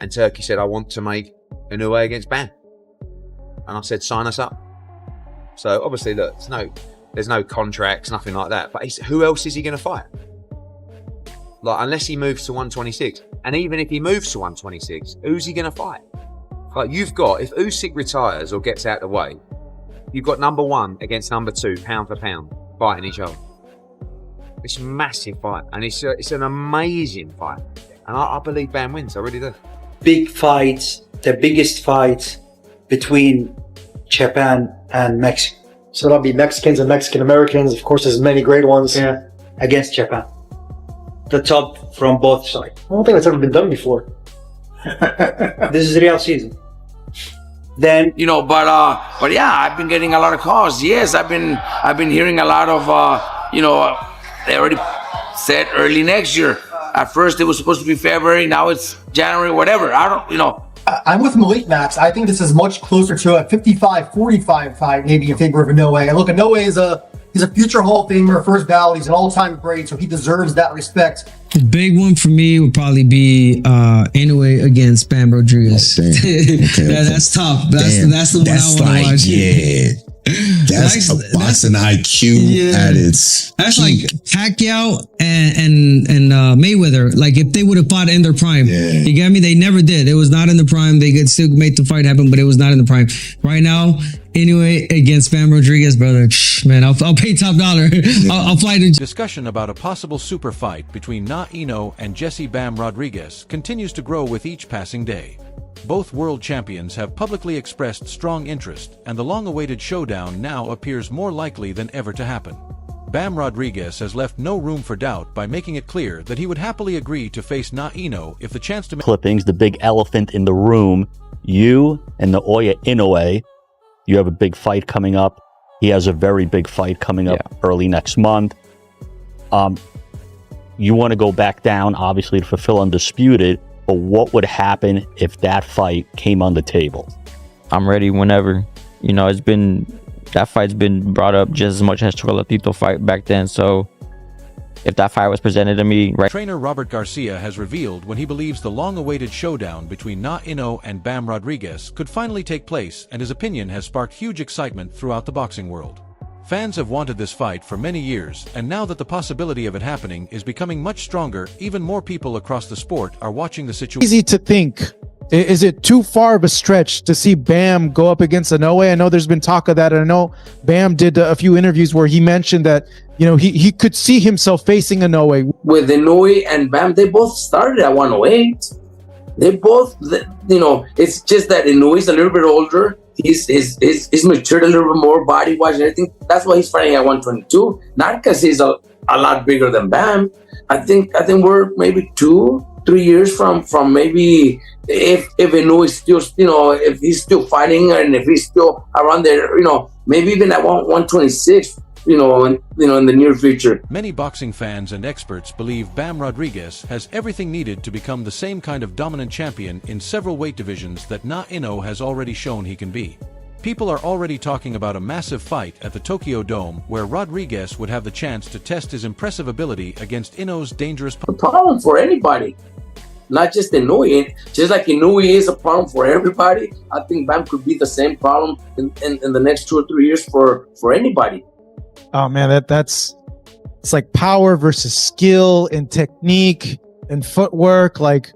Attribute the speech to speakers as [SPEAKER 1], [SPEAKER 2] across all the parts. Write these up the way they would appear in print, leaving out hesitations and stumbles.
[SPEAKER 1] And Turkey said, I want to make Inoue against Bam. And I said, sign us up. So obviously, look, there's no contracts, nothing like that. But who else is he going to fight? Like, unless he moves to 126. And even if he moves to 126, who's he going to fight? Like, you've got, if Usyk retires or gets out of the way, you've got number 1 against number 2, pound for pound, fighting each other. It's a massive fight. And it's an amazing fight. And I believe Bam wins. I really do.
[SPEAKER 2] Big fights, the biggest fight between Japan and Mexico.
[SPEAKER 3] So that'll be Mexicans and Mexican Americans. Of course, there's many great ones.
[SPEAKER 2] Yeah, against Japan. The top from both sides.
[SPEAKER 3] I don't think that's ever been done before.
[SPEAKER 2] This is real season. Then
[SPEAKER 4] but yeah, I've been getting a lot of calls. Yes, I've been hearing a lot of they already said early next year. At first it was supposed to be February, now it's January, whatever.
[SPEAKER 3] I'm with Malik, Max. I think this is much closer to a 55-45 fight, maybe in favor of Inoue. And look, Inoue is he's a future Hall of Famer, first ballot. He's an all-time great, so he deserves that respect.
[SPEAKER 5] The big one for me would probably be Inoue against Bam Rodriguez.
[SPEAKER 6] Oh, okay.
[SPEAKER 5] That's tough. That's the one I want to watch.
[SPEAKER 6] Yeah. That's a boxing IQ at its
[SPEAKER 5] That's
[SPEAKER 6] peak.
[SPEAKER 5] like Pacquiao and Mayweather. Like, if they would have fought in their prime, you get me? They never did. It was not in the prime. They could still make the fight happen, but it was not in the prime. Right now, Inoue against Bam Rodriguez, brother. Man, I'll pay top dollar. I'll fight it.
[SPEAKER 7] Discussion about a possible super fight between Naoya Inoue and Jesse Bam Rodriguez continues to grow with each passing day. Both world champions have publicly expressed strong interest, and the long-awaited showdown now appears more likely than ever to happen. Bam Rodriguez has left no room for doubt by making it clear that he would happily agree to face Naoya Inoue if the chance to
[SPEAKER 8] clippings, the big elephant in the room, you and Naoya Inoue, you have a big fight coming up. He has a very big fight coming up early next month. You want to go back down, obviously, to fulfill Undisputed. But what would happen if that fight came on the table?
[SPEAKER 9] I'm ready whenever. That fight's been brought up just as much as Chocolatito fight back then. So if that fight was presented to me, right?
[SPEAKER 7] Trainer Robert Garcia has revealed when he believes the long-awaited showdown between Naoya Inoue and Bam Rodriguez could finally take place, and his opinion has sparked huge excitement throughout the boxing world. Fans have wanted this fight for many years, and now that the possibility of it happening is becoming much stronger, even more people across the sport are watching the situation.
[SPEAKER 10] Easy to think. Is it too far of a stretch to see Bam go up against Inoue? I know there's been talk of that, and I know Bam did a few interviews where he mentioned that he could see himself facing Inoue.
[SPEAKER 4] With Inoue and Bam, they both started at 108. They both, it's just that Inoue's a little bit older. He's matured a little bit more body-wise and everything. That's why he's fighting at 122. Not because he's a lot bigger than Bam. I think we're maybe 2-3 years from maybe if Inoue is still, if he's still fighting and if he's still around there, maybe even at 126. In the near future.
[SPEAKER 7] Many boxing fans and experts believe Bam Rodriguez has everything needed to become the same kind of dominant champion in several weight divisions that Naoya Inoue has already shown he can be. People are already talking about a massive fight at the Tokyo Dome where Rodriguez would have the chance to test his impressive ability against Inoue's dangerous
[SPEAKER 4] problem for anybody. Not just Inoue. Just like Inoue is a problem for everybody, I think Bam could be the same problem in the next 2 or 3 years for anybody.
[SPEAKER 10] Oh man, it's like power versus skill and technique and footwork. Like,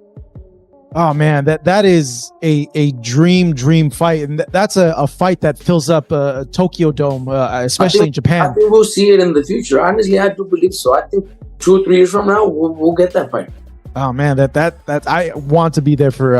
[SPEAKER 10] oh man, that is a dream fight, and that's a fight that fills up a Tokyo Dome, especially in Japan.
[SPEAKER 4] I think we'll see it in the future. Honestly, I do believe so. I think 2 or 3 years from now, we'll get that fight.
[SPEAKER 10] Oh man, that I want to be there for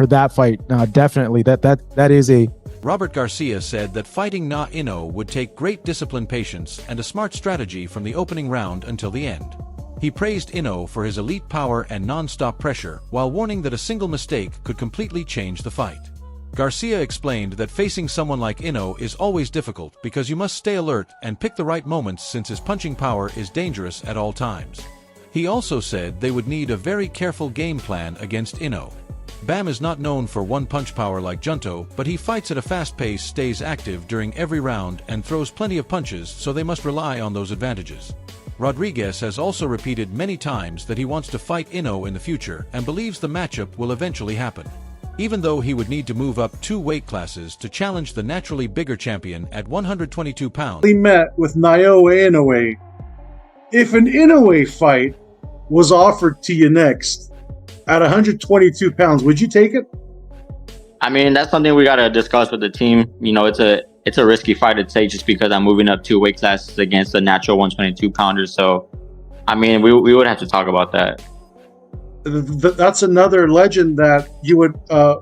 [SPEAKER 10] that fight. Definitely, that is a.
[SPEAKER 7] Robert Garcia said that fighting Naoya Inoue would take great discipline, patience, and a smart strategy from the opening round until the end. He praised Inoue for his elite power and non-stop pressure, while warning that a single mistake could completely change the fight. Garcia explained that facing someone like Inoue is always difficult because you must stay alert and pick the right moments since his punching power is dangerous at all times. He also said they would need a very careful game plan against Inoue. Bam is not known for one-punch power like Junto, but he fights at a fast pace, stays active during every round, and throws plenty of punches, so they must rely on those advantages. Rodriguez has also repeated many times that he wants to fight Inoue in the future and believes the matchup will eventually happen, even though he would need to move up 2 weight classes to challenge the naturally bigger champion at 122 pounds.
[SPEAKER 11] He met with Naoya Inoue. If an Inoue fight was offered to you next at 122 pounds, would you take it?
[SPEAKER 9] I mean, that's something we gotta discuss with the team. You know, it's a risky fight to take just because I'm moving up 2 weight classes against a natural 122 pounder. So, I mean, we would have to talk about that.
[SPEAKER 11] That's another legend that you would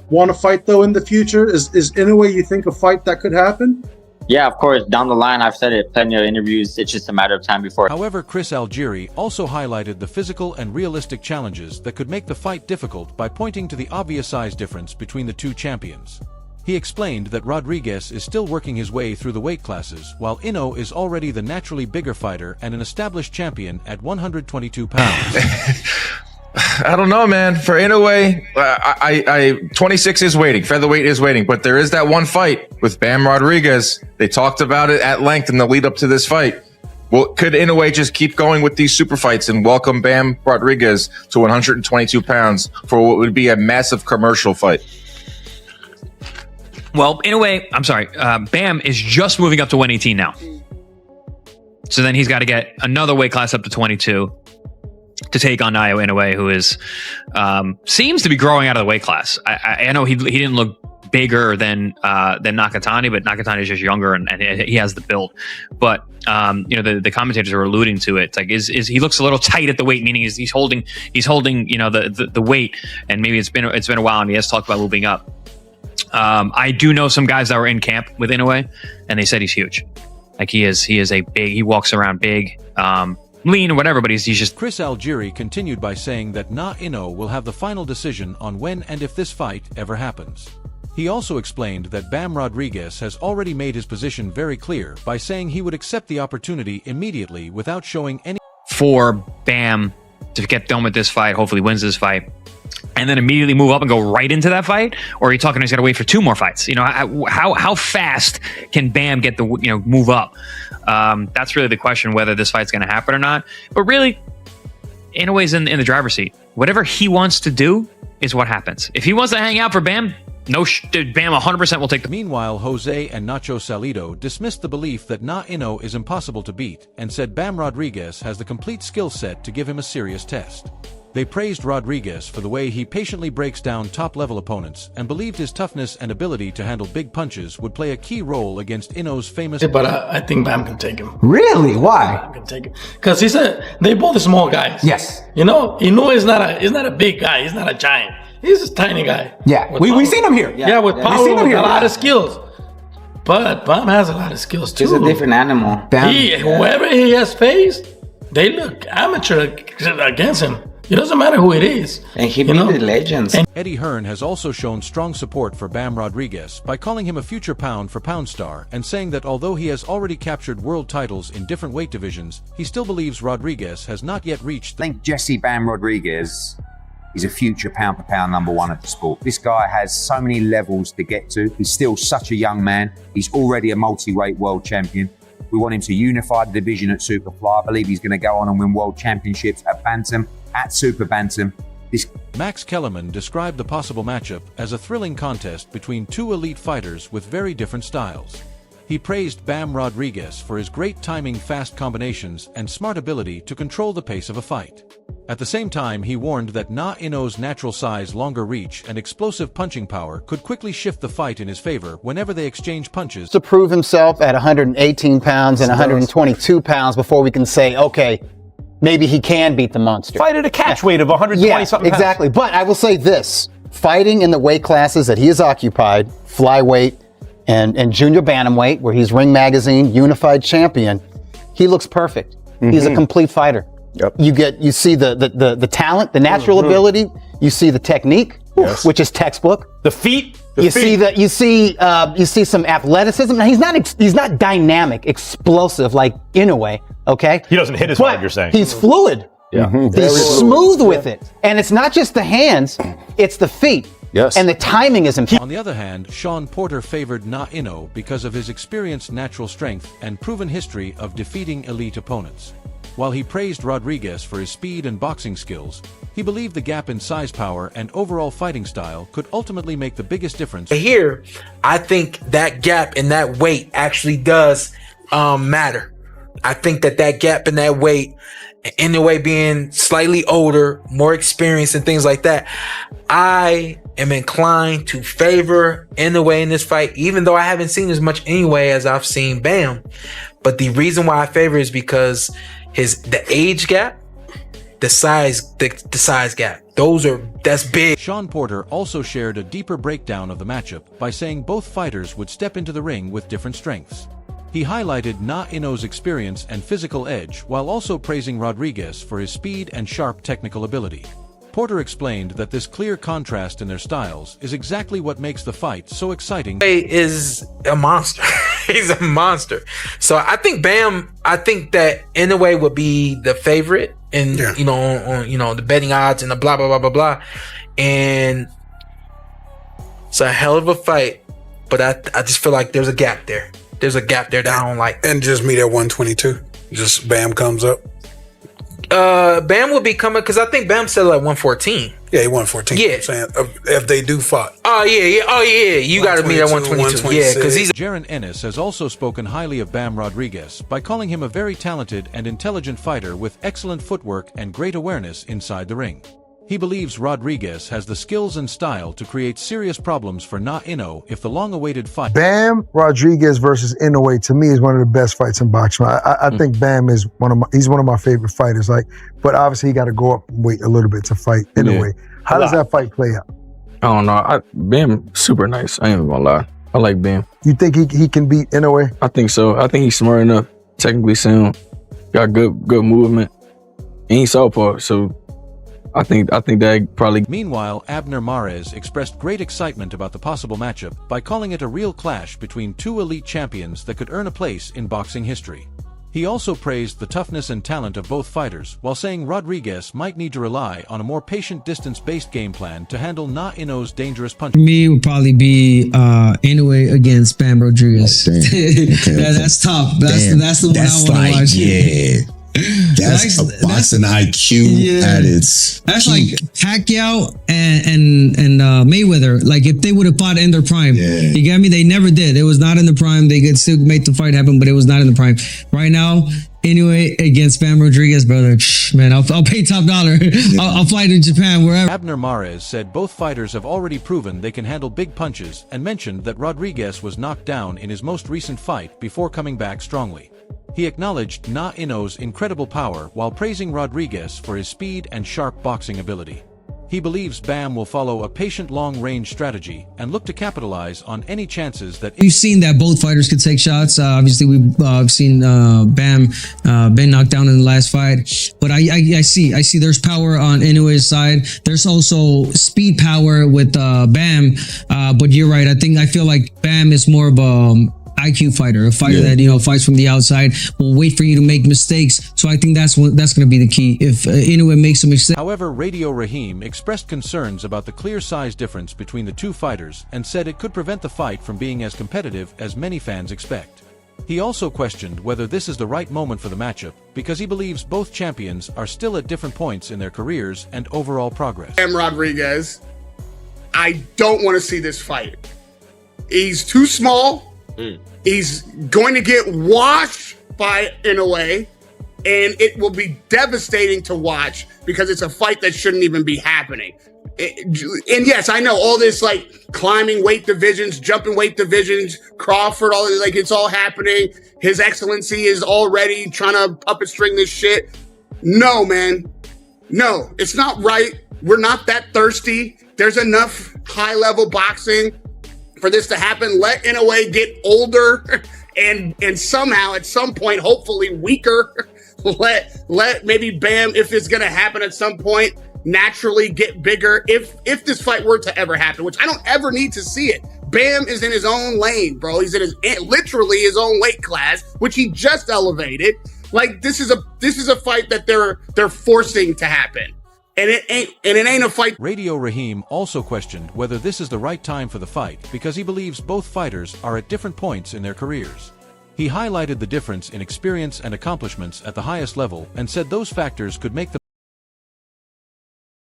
[SPEAKER 11] want to fight though in the future. Is Inoue, you think, a fight that could happen?
[SPEAKER 9] Yeah, of course. Down the line, I've said it plenty of interviews. It's just a matter of time before.
[SPEAKER 7] However, Chris Algieri also highlighted the physical and realistic challenges that could make the fight difficult by pointing to the obvious size difference between the 2 champions. He explained that Rodriguez is still working his way through the weight classes, while Inoue is already the naturally bigger fighter and an established champion at 122 pounds.
[SPEAKER 12] I don't know, man. For Inoue, 26 is waiting. Featherweight is waiting. But there is that one fight with Bam Rodriguez. They talked about it at length in the lead up to this fight. Well, could Inoue just keep going with these super fights and welcome Bam Rodriguez to 122 pounds for what would be a massive commercial fight?
[SPEAKER 13] Well, Bam is just moving up to 118 now. So then he's got to get another weight class up to 22 to take on Naoya Inoue, who is seems to be growing out of the weight class. I know he didn't look bigger than Nakatani, but Nakatani is just younger and he has the build. But you know, the commentators are alluding to it. It's like is he looks a little tight at the weight, meaning he's holding you know the weight, and maybe it's been a while, and he has talked about moving up. I do know some guys that were in camp with Inoue, and they said he's huge. Like he is a big. He walks around big. Lean or whatever, but he's just...
[SPEAKER 7] Chris Algieri continued by saying that Na Inoue will have the final decision on when and if this fight ever happens. He also explained that Bam Rodriguez has already made his position very clear by saying he would accept the opportunity immediately without showing any...
[SPEAKER 13] For Bam to get done with this fight, hopefully wins this fight, and then immediately move up and go right into that fight? Or are you talking he's got to wait for 2 more fights? You know, how fast can Bam get the, you know, move up? That's really the question, whether this fight's going to happen or not. But really, Inoue's in the driver's seat. Whatever he wants to do is what happens. If he wants to hang out for Bam, Bam 100% will take the...
[SPEAKER 7] Meanwhile, Jose and Nacho Salido dismissed the belief that Na Inoue is impossible to beat and said Bam Rodriguez has the complete skill set to give him a serious test. They praised Rodriguez for the way he patiently breaks down top-level opponents and believed his toughness and ability to handle big punches would play a key role against Inoue's famous...
[SPEAKER 14] But I think Bam can take him.
[SPEAKER 15] Really? Why?
[SPEAKER 14] Bam can take him. Because they both small guys.
[SPEAKER 15] Yes.
[SPEAKER 14] You know, Inoue is not a big guy. He's not a giant. He's a tiny guy.
[SPEAKER 15] Yeah, we've seen him here.
[SPEAKER 14] Yeah, with power, with a lot of skills. But Bam has a lot of skills too.
[SPEAKER 16] He's a different animal.
[SPEAKER 14] Whoever he has faced, they look amateur against him. It doesn't matter who it is.
[SPEAKER 16] And he beat the legends.
[SPEAKER 7] Eddie Hearn has also shown strong support for Bam Rodriguez by calling him a future pound-for-pound star and saying that although he has already captured world titles in different weight divisions, he still believes Rodriguez has not yet reached...
[SPEAKER 17] I think Jesse Bam Rodriguez is a future pound-for-pound #1 of the sport. This guy has so many levels to get to. He's still such a young man. He's already a multi-weight world champion. We want him to unify the division at Superfly. I believe he's going to go on and win world championships at Bantam, at Super Bantam.
[SPEAKER 7] Max Kellerman described the possible matchup as a thrilling contest between 2 elite fighters with very different styles. He praised Bam Rodriguez for his great timing, fast combinations, and smart ability to control the pace of a fight. At the same time, he warned that Na Inoue's natural size, longer reach, and explosive punching power could quickly shift the fight in his favor whenever they exchange punches.
[SPEAKER 15] To prove himself at 118 pounds and 122 pounds before we can say, okay, maybe he can beat the monster.
[SPEAKER 18] Fight at a catch weight of 120 something pounds.
[SPEAKER 15] Exactly. But I will say this, fighting in the weight classes that he has occupied, flyweight and junior bantamweight, where he's Ring Magazine unified champion, he looks perfect. He's a complete fighter.
[SPEAKER 18] Yep.
[SPEAKER 15] You see the talent, the natural ability, you see the technique, which is textbook.
[SPEAKER 18] The feet.
[SPEAKER 15] You see some athleticism. Now he's not dynamic, explosive like Inoue, okay?
[SPEAKER 18] He doesn't hit as hard, you're saying.
[SPEAKER 15] He's fluid.
[SPEAKER 18] Yeah.
[SPEAKER 15] He's smooth with it. And it's not just the hands, it's the feet.
[SPEAKER 18] Yes.
[SPEAKER 15] And the timing is important.
[SPEAKER 7] On the other hand, Sean Porter favored Na Inoue because of his experienced natural strength and proven history of defeating elite opponents. While he praised Rodriguez for his speed and boxing skills, he believed the gap in size power and overall fighting style could ultimately make the biggest difference.
[SPEAKER 19] Here, I think that gap in that weight actually does matter. I think that gap in that weight, Inoue being slightly older, more experienced and things like that, I am inclined to favor Inoue in this fight, even though I haven't seen as much Inoue as I've seen Bam. But the reason why I favor is because the age gap, the size gap, that's big.
[SPEAKER 7] Sean Porter also shared a deeper breakdown of the matchup by saying both fighters would step into the ring with different strengths. He highlighted Na Inoue's experience and physical edge while also praising Rodriguez for his speed and sharp technical ability. Porter explained that this clear contrast in their styles is exactly what makes the fight so exciting.
[SPEAKER 19] He is a monster. He's a monster. So I think that Inoue would be the favorite in on the betting odds and the blah blah blah blah blah. And it's a hell of a fight, but I just feel like there's a gap there. There's a gap there that I don't like.
[SPEAKER 20] And just meet at 122. Just Bam comes up.
[SPEAKER 19] Bam will be coming because I think Bam said like 114.
[SPEAKER 20] Yeah, he 114.
[SPEAKER 19] Yeah,
[SPEAKER 20] I'm saying if they do fight.
[SPEAKER 19] Oh yeah. You got to meet at 122. Yeah, because he's.
[SPEAKER 7] Jaron Ennis has also spoken highly of Bam Rodriguez by calling him a very talented and intelligent fighter with excellent footwork and great awareness inside the ring. He believes Rodriguez has the skills and style to create serious problems for Na Inoue if the long-awaited fight.
[SPEAKER 21] Bam Rodriguez versus Inoue to me is one of the best fights in boxing. I think Bam is he's one of my favorite fighters. But obviously he got to go up and wait a little bit to fight Inoue. How does that fight play out?
[SPEAKER 22] I don't know. Bam super nice. I ain't even gonna lie. I like Bam.
[SPEAKER 21] You think he can beat Inoue?
[SPEAKER 22] I think so. I think he's smart enough, technically sound, got good movement, and he's southpaw. So. I think that probably.
[SPEAKER 7] Meanwhile, Abner Mares expressed great excitement about the possible matchup by calling it a real clash between two elite champions that could earn a place in boxing history. He also praised the toughness and talent of both fighters while saying Rodriguez might need to rely on a more patient distance-based game plan to handle Na Inoue's dangerous punches.
[SPEAKER 5] For me, it would probably be Inoue against Bam Rodriguez. That's tough. That's the one I want to watch.
[SPEAKER 6] Yeah. That's a boxing IQ at its
[SPEAKER 5] That's
[SPEAKER 6] peak.
[SPEAKER 5] like Pacquiao and Mayweather. Like if they would have fought in their prime, you get me? They never did. It was not in the prime. They could still make the fight happen, but it was not in the prime. Right now, Inoue against Bam Rodriguez, brother. Man, I'll pay top dollar. I'll fly to Japan, wherever.
[SPEAKER 7] Abner Mares said both fighters have already proven they can handle big punches and mentioned that Rodriguez was knocked down in his most recent fight before coming back strongly. He acknowledged Na Inoue's incredible power while praising Rodriguez for his speed and sharp boxing ability. He believes Bam will follow a patient long-range strategy and look to capitalize on any chances that...
[SPEAKER 5] We've seen that both fighters could take shots. Obviously, we've seen Bam been knocked down in the last fight. But I see there's power on Inoue's side. There's also speed power with Bam. But you're right. I feel like Bam is more of a... IQ fighter, a fighter that fights from the outside, will wait for you to make mistakes. So I think that's going to be the key. If Inoue makes a mistake.
[SPEAKER 7] However, Radio Raheem expressed concerns about the clear size difference between the two fighters and said it could prevent the fight from being as competitive as many fans expect. He also questioned whether this is the right moment for the matchup because he believes both champions are still at different points in their careers and overall progress.
[SPEAKER 23] Bam Rodriguez, I don't want to see this fight. He's too small. He's going to get washed by Inoue, and it will be devastating to watch because it's a fight that shouldn't even be happening. And yes, I know all this like climbing weight divisions, jumping weight divisions, Crawford, all this, like it's all happening. His Excellency is already trying to puppet string this shit. No, man. No, it's not right. We're not that thirsty. There's enough high-level boxing for this to happen. Let Inoue get older and somehow at some point, hopefully weaker. Let maybe Bam, if it's gonna happen at some point, naturally get bigger. If this fight were to ever happen, which I don't ever need to see it. Bam is in his own lane, bro. He's in literally his own weight class, which he just elevated. Like this is a fight that they're forcing to happen. And it ain't a fight.
[SPEAKER 7] Radio Raheem also questioned whether this is the right time for the fight because he believes both fighters are at different points in their careers. He highlighted the difference in experience and accomplishments at the highest level and said those factors could make the